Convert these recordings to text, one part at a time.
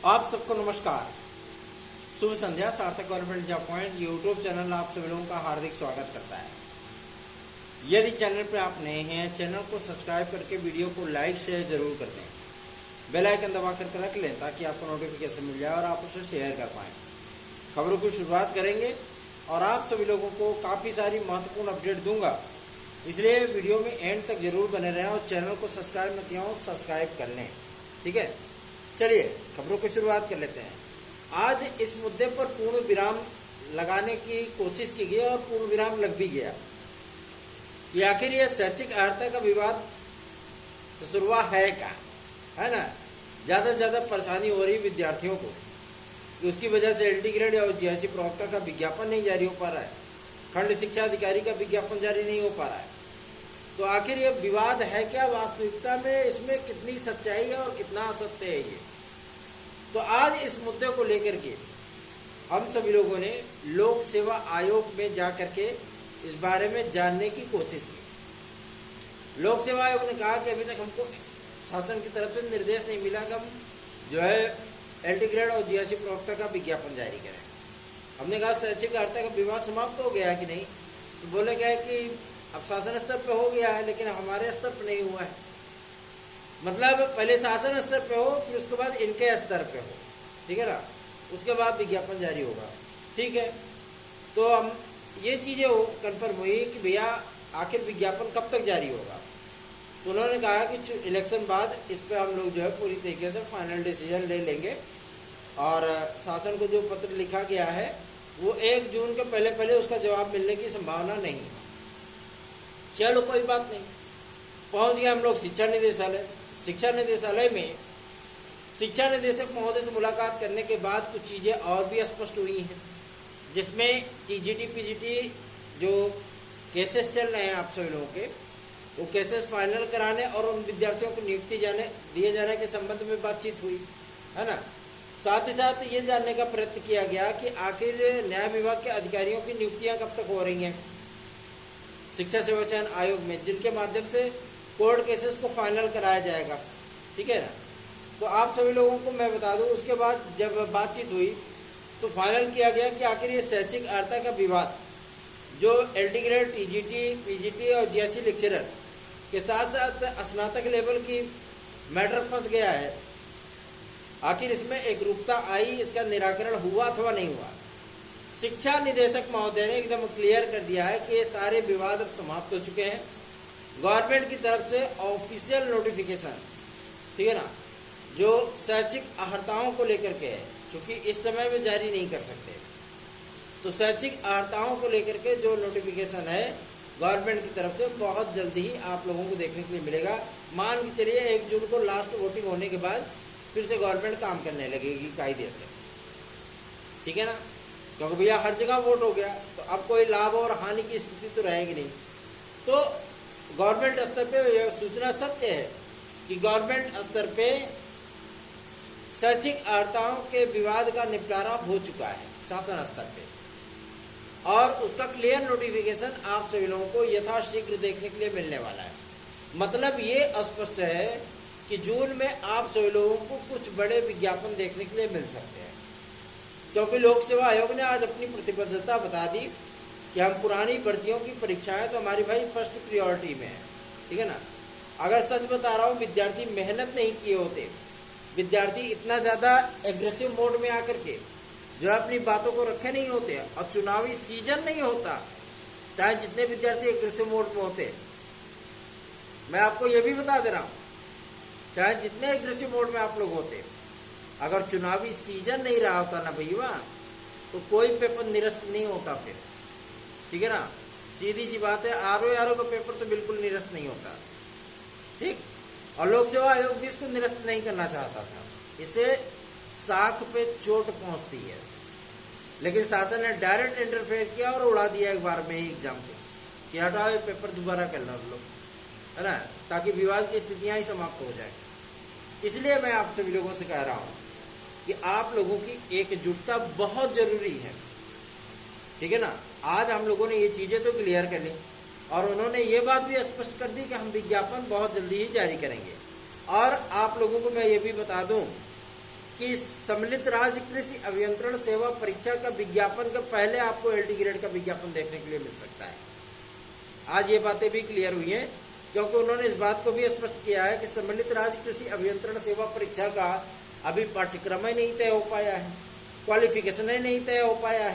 आप सबको नमस्कार, शुभ संध्या। सार्थक government job point YouTube channel आप सभी लोगों का हार्दिक स्वागत करता है। यदि चैनल पर आप नए हैं, चैनल को सब्सक्राइब करके वीडियो को लाइक शेयर जरूर कर दें। बेल आइकन दबा करके रख लें ताकि आपको नोटिफिकेशन मिल जाए और आप उसे शेयर कर पाएं। खबरों की शुरुआत करेंगे और आप सभी लोगों को काफ़ी सारी महत्वपूर्ण अपडेट दूंगा, इसलिए वीडियो में एंड तक जरूर बने रहें और चैनल को सब्सक्राइब न किया हो सब्सक्राइब कर लें। ठीक है, चलिए खबरों की शुरुआत कर लेते हैं। आज इस मुद्दे पर पूर्ण विराम लगाने की कोशिश की गई और पूर्ण विराम लग भी गया कि आखिर यह शैक्षिक अर्हता का विवाद शुरुआत है क्या, है ना। ज्यादा से ज्यादा परेशानी हो रही विद्यार्थियों को कि उसकी वजह से एलटी ग्रेड और जीएससी प्रवक्ता का विज्ञापन नहीं जारी हो पा रहा है, खंड शिक्षा अधिकारी का विज्ञापन जारी नहीं हो पा रहा है। तो आखिर ये विवाद है क्या, वास्तविकता में इसमें कितनी सच्चाई है और कितना असत्य है ये। तो आज इस मुद्दे को लेकर के हम सभी लोगों ने लोक सेवा आयोग में जा करके इस बारे में जानने की कोशिश की। लोक सेवा आयोग ने कहा कि अभी तक हमको शासन की तरफ से निर्देश नहीं मिला कि हम जो है एलटी ग्रेड और जीएससी प्रवक्ता का विज्ञापन जारी करें। हमने कहा शैक्षिक अर्हता का विवाद समाप्त हो गया है कि नहीं, तो बोले गए कि अब शासन स्तर पे हो गया है लेकिन हमारे स्तर पे नहीं हुआ है। मतलब पहले शासन स्तर पे हो, फिर उसके बाद इनके स्तर पे हो, ठीक है ना, उसके बाद विज्ञापन जारी होगा। ठीक है, तो हम ये चीजें कन्फर्म हुई कि भैया आखिर विज्ञापन कब तक जारी होगा। तो उन्होंने कहा कि इलेक्शन बाद इस पर हम लोग जो है पूरी तरीके से फाइनल डिसीजन ले लेंगे और शासन को जो पत्र लिखा गया है वो 1 जून के पहले पहले उसका जवाब मिलने की संभावना नहीं है। चलो कोई बात नहीं, पहुंच गए हम लोग शिक्षा निदेशालय। शिक्षा निदेशालय में शिक्षा निदेशक महोदय से मुलाकात करने के बाद कुछ चीजें और भी स्पष्ट हुई हैं, जिसमें टीजीटी पीजीटी जो केसेस चल रहे हैं आप सभी लोगों के, वो केसेस फाइनल कराने और उन विद्यार्थियों को नियुक्ति दिए जाने के संबंध में बातचीत हुई, है ना। साथ ही साथ ये जानने का प्रयत्न किया गया कि आखिर न्याय विभाग के अधिकारियों की नियुक्तियां कब तक हो रही हैं शिक्षा सेवा चयन आयोग में, जिनके माध्यम से कोर्ट केसेस को फाइनल कराया जाएगा। ठीक है ना। तो आप सभी लोगों को मैं बता दूं, उसके बाद जब बातचीत हुई तो फाइनल किया गया कि आखिर ये शैक्षिक अर्हता का विवाद जो एलटी ग्रेड टीजीटी पीजीटी और जीएससी लेक्चरर के साथ साथ स्नातक लेवल की मैटर फंस गया है, आखिर इसमें एकरूपता आई, इसका निराकरण हुआ अथवा नहीं हुआ। शिक्षा निदेशक महोदय ने एकदम क्लियर कर दिया है कि ये सारे विवाद अब समाप्त हो चुके हैं। गवर्नमेंट की तरफ से ऑफिशियल नोटिफिकेशन, ठीक है ना, जो शैक्षिक अर्हताओं को लेकर के है, क्योंकि इस समय में जारी नहीं कर सकते, तो शैक्षिक अर्हताओं को लेकर के जो नोटिफिकेशन है गवर्नमेंट की तरफ से बहुत जल्दी ही आप लोगों को देखने के लिए मिलेगा। मान के चलिए 1 जून को लास्ट वोटिंग होने के बाद फिर से गवर्नमेंट काम करने लगेगी कायदे से, ठीक है ना, क्योंकि भैया हर जगह वोट हो गया तो अब कोई लाभ और हानि की स्थिति तो रहेगी नहीं। तो गवर्नमेंट स्तर पे यह सूचना सत्य है कि गवर्नमेंट स्तर पे शैक्षिक अर्हताओं के विवाद का निपटारा हो चुका है शासन स्तर पे, और उसका क्लियर नोटिफिकेशन आप सभी लोगों को यथाशीघ्र देखने के लिए मिलने वाला है। मतलब ये स्पष्ट है कि जून में आप सभी लोगों को कुछ बड़े विज्ञापन देखने के लिए मिल सकते हैं, क्योंकि लोक सेवा आयोग ने आज अपनी प्रतिबद्धता बता दी कि हम पुरानी भर्तियों की परीक्षाएं तो हमारी भाई फर्स्ट प्रियोरिटी में है, ठीक है ना। अगर सच बता रहा हूँ, विद्यार्थी मेहनत नहीं किए होते, विद्यार्थी इतना ज्यादा एग्रेसिव मोड में आकर के जो अपनी बातों को रखे नहीं होते और चुनावी सीजन नहीं होता, चाहे जितने विद्यार्थी एग्रेसिव मोड में होते, मैं आपको ये भी बता दे रहा हूँ, चाहे जितने एग्रेसिव मोड में आप लोग होते, अगर चुनावी सीजन नहीं रहा होता ना भैया, तो कोई पेपर निरस्त नहीं होता फिर, ठीक है ना। सीधी सी बात है, आरओ का पेपर तो बिल्कुल निरस्त नहीं होता, ठीक। और लोक सेवा आयोग भी इसको निरस्त नहीं करना चाहता था, इसे साख पे चोट पहुंचती है, लेकिन शासन ने डायरेक्ट इंटरफेयर किया और उड़ा दिया एक बार में ही एग्जाम को कि हटाओ ये पेपर दोबारा कर लो लोग, है ना, ताकि विवाद की स्थितियां ही समाप्त हो जाए। इसलिए मैं आप सभी लोगों से कह रहा हूं कि आप लोगों की एकजुटता बहुत जरूरी है, ठीक है ना। आज हम लोगों ने ये चीजें तो क्लियर कर ली और उन्होंने ये बात भी स्पष्ट कर दी कि हम विज्ञापन बहुत जल्दी ही जारी करेंगे। और आप लोगों को मैं ये भी बता दूं कि सम्मिलित राज्य कृषि अभियंत्रण सेवा परीक्षा का विज्ञापन के पहले आपको LD ग्रेड का विज्ञापन देखने के लिए मिल सकता है। आज ये बातें भी क्लियर हुई हैं, क्योंकि उन्होंने इस बात को भी स्पष्ट किया है कि सम्मिलित राज्य कृषि अभियंत्रण सेवा परीक्षा का अभी पाठ्यक्रम ही नहीं तय हो पाया है, क्वालिफिकेशन ही नहीं तय हो पाया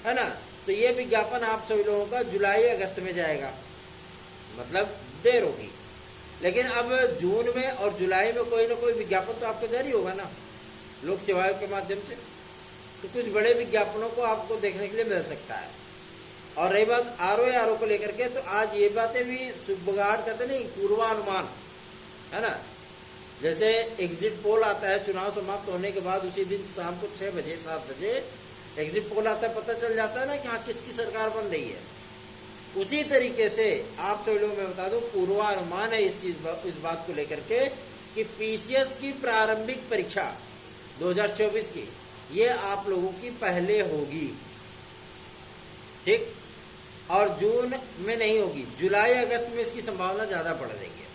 है ना। तो ये विज्ञापन आप सभी लोगों का जुलाई अगस्त में जाएगा, मतलब देर होगी। लेकिन अब जून में और जुलाई में कोई ना कोई विज्ञापन तो आपको जारी होगा ना, लोक सेवा आयोग के माध्यम से। तो कुछ बड़े विज्ञापनों को आपको देखने के लिए मिल सकता है। और रही बात RO को लेकर के, तो आज ये बातें भी सुबगाड़ कहते नहीं, पूर्वानुमान है ना। जैसे एग्जिट पोल आता है चुनाव समाप्त होने के बाद, उसी दिन शाम को 6 बजे 7 बजे एग्जिट पोल आता है, पता चल जाता है ना कि हाँ किसकी सरकार बन रही है। उसी तरीके से आप सभी लोगों में बता दूं, पूर्वानुमान है इस बात को लेकर के कि PCS की प्रारंभिक परीक्षा 2024 की, ये आप लोगों की पहले होगी, ठीक, और जून में नहीं होगी, जुलाई अगस्त में इसकी संभावना ज्यादा बढ़ रही है,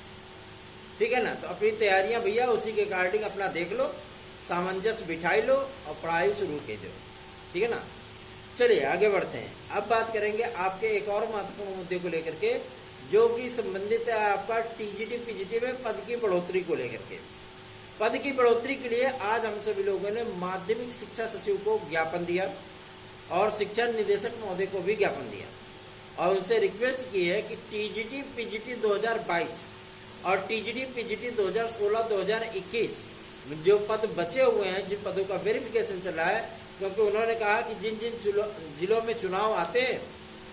ठीक है ना। तो अपनी तैयारियां भैया उसी के अकॉर्डिंग अपना देख लो, सामंजस्य बिठाई लो और पढ़ाई शुरू कर दो, ठीक है ना। चलिए आगे बढ़ते हैं। अब बात करेंगे आपके एक और महत्वपूर्ण मुद्दे को लेकर के, जो कि संबंधित है आपका TGT PGT में पद की बढ़ोतरी को लेकर के। पद की बढ़ोतरी के लिए आज हम सभी लोगों ने माध्यमिक शिक्षा सचिव को ज्ञापन दिया और शिक्षा निदेशक महोदय को भी ज्ञापन दिया और उनसे रिक्वेस्ट की है कि TGT PGT 2022 और TGT PGT 2016-2021 जो पद बचे हुए हैं, जिन पदों का वेरिफिकेशन चल रहा है, क्योंकि उन्होंने कहा कि जिन जिन जिलों में चुनाव आते हैं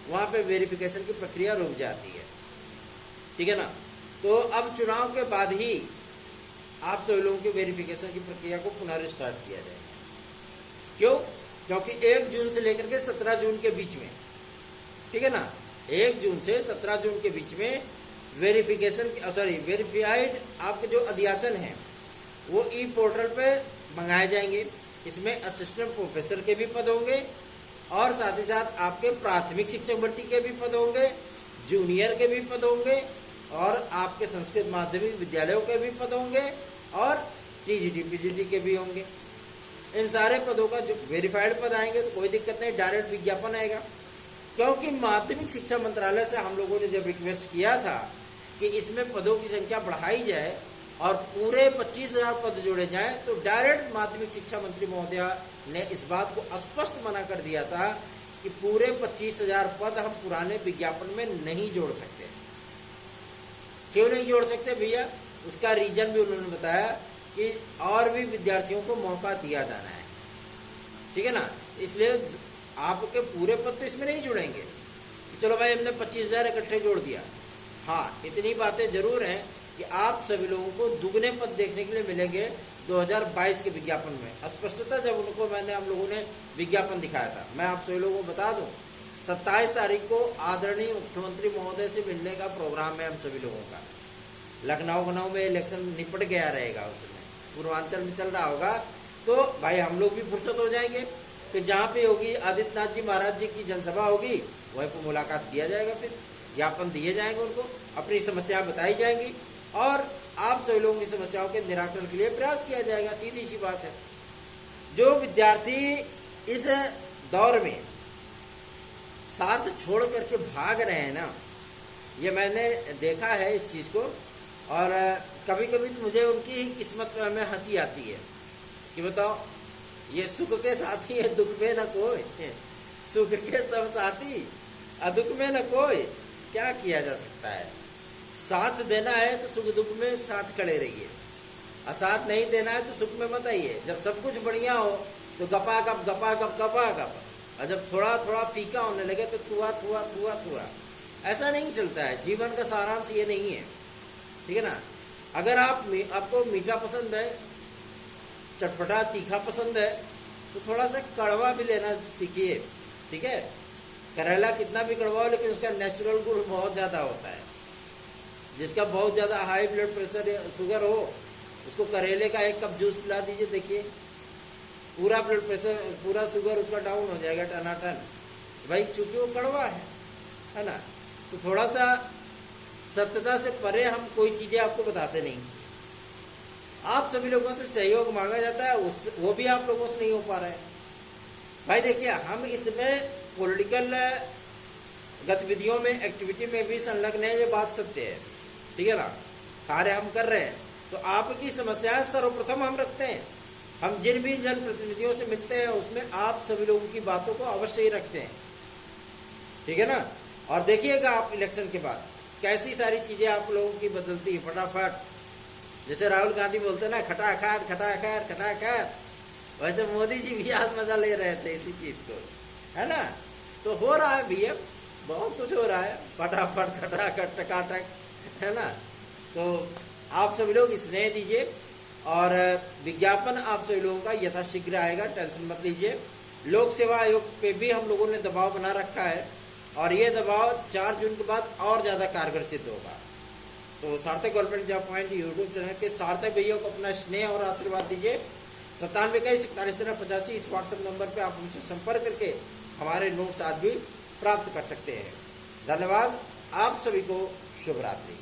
वहां पे वेरिफिकेशन की प्रक्रिया रुक जाती है, ठीक है ना। तो अब चुनाव के बाद ही आप सभी लोगों की वेरिफिकेशन की प्रक्रिया को पुनः स्टार्ट किया जाएगा। क्यों? क्योंकि 1 जून से लेकर के 17 जून के बीच में, ठीक है ना, 1 जून से 17 जून के बीच में वेरीफाइड आपके जो अध्याचन है वो E-पोर्टल पे मंगाए जाएंगे। इसमें असिस्टेंट प्रोफेसर के भी पद होंगे और साथ ही साथ आपके प्राथमिक शिक्षक भर्ती के भी पद होंगे, जूनियर के भी पद होंगे और आपके संस्कृत माध्यमिक विद्यालयों के भी पद होंगे और TGT PGT के भी होंगे। इन सारे पदों का जो वेरीफाइड पद आएंगे तो कोई दिक्कत नहीं, डायरेक्ट विज्ञापन आएगा। क्योंकि माध्यमिक शिक्षा मंत्रालय से हम लोगों ने जब रिक्वेस्ट किया था कि इसमें पदों की संख्या बढ़ाई जाए और पूरे 25,000 पद जोड़े जाएं, तो डायरेक्ट माध्यमिक शिक्षा मंत्री महोदया ने इस बात को स्पष्ट मना कर दिया था कि पूरे 25,000 पद हम पुराने विज्ञापन में नहीं जोड़ सकते। क्यों नहीं जोड़ सकते भैया? उसका रीजन भी उन्होंने बताया कि और भी विद्यार्थियों को मौका दिया जाना है, ठीक है ना। इसलिए आपके पूरे पद तो इसमें नहीं जुड़ेंगे। चलो भाई हमने 25,000 इकट्ठे जोड़ दिया। हाँ, इतनी बातें जरूर हैं कि आप सभी लोगों को दुगने पद देखने के लिए मिलेंगे 2022 के विज्ञापन में। स्पष्टता जब उनको हम लोगों ने विज्ञापन दिखाया था, मैं आप सभी लोगों को बता दूं 27 तारीख को आदरणीय मुख्यमंत्री महोदय से मिलने का प्रोग्राम है हम सभी लोगों का। लखनऊ में इलेक्शन निपट गया रहेगा, उसमें पूर्वांचल में चल रहा होगा, तो भाई हम लोग भी फुर्सत हो जाएंगे। फिर जहाँ पे होगी आदित्यनाथ जी महाराज जी की जनसभा होगी, वहीं पर मुलाकात किया जाएगा, फिर ज्ञापन दिए जाएंगे, उनको अपनी समस्याएं बताई जाएंगी और आप सभी लोगों की समस्याओं के निराकरण के लिए प्रयास किया जाएगा। सीधी सी बात है। जो विद्यार्थी इस दौर में साथ छोड़ करके भाग रहे हैं ना, ये मैंने देखा है इस चीज को, और कभी कभी तो मुझे उनकी ही किस्मत में हंसी आती है कि बताओ, ये सुख के साथी है दुख में न कोई, सुख के सब साथी दुख में न कोई, क्या किया जा सकता है। साथ देना है तो सुख दुख में साथ खड़े रहिए, और साथ नहीं देना है तो सुख में मत आइए। जब सब कुछ बढ़िया हो तो गपा गप, और जब थोड़ा थोड़ा फीका होने लगे तो थुआ। ऐसा नहीं चलता है। जीवन का सारांश ये नहीं है, ठीक है ना। अगर आपको मीठा पसंद है, चटपटा तीखा पसंद है, तो थोड़ा सा कड़वा भी लेना सीखिए, ठीक है। करेला कितना भी कड़वा हो, लेकिन उसका नेचुरल गुण बहुत ज्यादा होता है। जिसका बहुत ज्यादा हाई ब्लड प्रेशर या शुगर हो, उसको करेले का 1 कप जूस पिला दीजिए, देखिए पूरा ब्लड प्रेशर, पूरा शुगर उसका डाउन हो जाएगा टनाटन। भाई चूंकि वो कड़वा है ना। तो थोड़ा सा सत्यता से परे हम कोई चीजें आपको बताते नहीं। आप सभी लोगों से सहयोग मांगा जाता है, वो भी आप लोगों से नहीं हो पा रहा है। भाई देखिए, हम इसमें पॉलिटिकल गतिविधियों में, एक्टिविटी में भी संलग्न है, ये बात सत्य है, ठीक है ना। कार्य हम कर रहे हैं तो आपकी समस्याएं सर्वप्रथम हम रखते हैं। हम जिन भी जनप्रतिनिधियों से मिलते हैं उसमें आप सभी लोगों की बातों को अवश्य ही रखते हैं, ठीक है ना। और देखिएगा आप इलेक्शन के बाद कैसी सारी चीजें आप लोगों की बदलती है फटाफट। जैसे राहुल गांधी बोलते ना, खटाखट खटाखट खटाखट, वैसे मोदी जी भी आज मजा ले रहे थे इसी चीज को, है ना। तो हो रहा है भैया, बहुत कुछ हो रहा है, फटाफट खटाखट टकाटक, है ना। तो आप सभी लोग स्नेह दीजिए और विज्ञापन आप सभी लोगों का यथाशीघ्र आएगा, टेंशन मत लीजिए। लोक सेवा आयोग पे भी हम लोगों ने दबाव बना रखा है और ये दबाव 4 जून के बाद और ज्यादा कारगर सिद्ध होगा। तो सार्थक government job point YouTube channel के सार्थक भैया को अपना स्नेह और आशीर्वाद दीजिए। 9721411385 इस व्हाट्सएप नंबर पे आप हमसे संपर्क करके हमारे नोट्स आज भी प्राप्त कर सकते हैं। धन्यवाद, आप सभी को शुभ रात्रि।